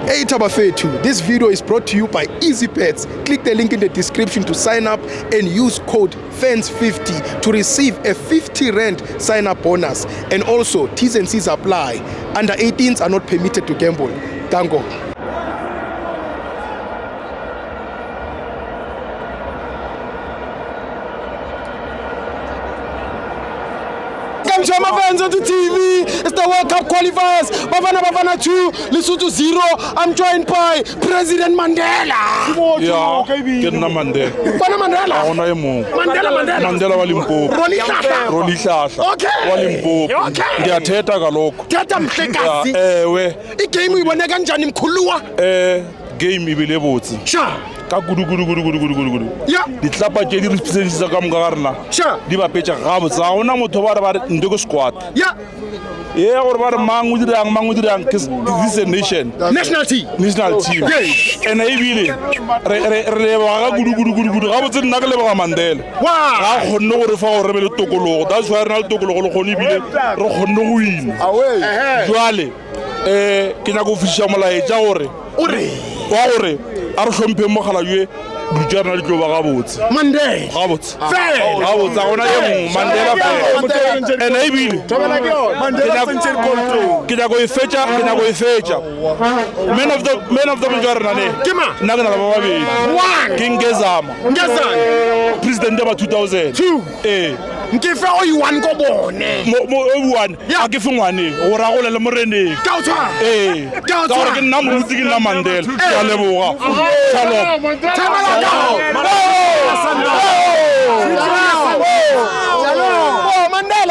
Hey Tabafetu, this video is brought to you by EasyPets. Click the link in the description to sign up and use code FANS50 to receive a 50 Rand sign-up bonus. And also, T's and C's apply. Under 18s are not permitted to gamble. Tango. My fans on the TV, it's the World Cup qualifiers. Bafana 2, Lesotho 0. I'm joined by President Mandela. Yeah, Mandela. Mandela. Mandela wa Limpopo. Roni Hlahla. Okay. Wa Limpopo. Ngiyathetha kalokho. Thetha mhlekazi. Ewe. Igame uyibone kanjani mkhuluwa? Game ibile botse. Sure. Ka gudu. Yeah. Ditlapa tse di representisa ka mga rena. Sure. Di ba petsa gabotse. Ga ona motho ba re ndeko squad. Yeah. Yeah, gore ba re mang o dirang this is a nation. National team. Yes. And ebile re ba ga gudu. Gabotse nna ke le ba Mandela. Wow. Ga khonne gore fa gore be le tokologo. That's why re na le tokologo le khone ebile re khonne go win. Jwale ke nya go fisha molaetsa gore wa gore a re hlomphe mogala yue dijana di tlo ba gabotse Mandela. gabotse Fair. gabotse gona ye mong Mandela fair and ebile ke nya go e fetša man of the majority ne Ke ma? nna ke na le ba babedi ke Ngezama president ba 2000 Nkife o yi-1 ko bone. mo one a ke fe ngwane go ragole le moreneng Ka o tshwara. ka gore ke nna molutsi ke nna Mandela ke a leboga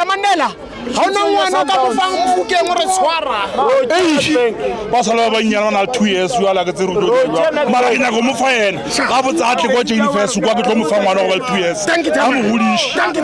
Mandela. Ha ona ngwana ka go fang mfukeng re tshwara. ba sala ba nyana na 2 years yo ala ke tse ruto mara ke nyako mo fa ena ga botsa atle kwa jeni first kwa ke tlo mo fa ngwana go ba 2 years Thank you, I'm hoolish. Thank you.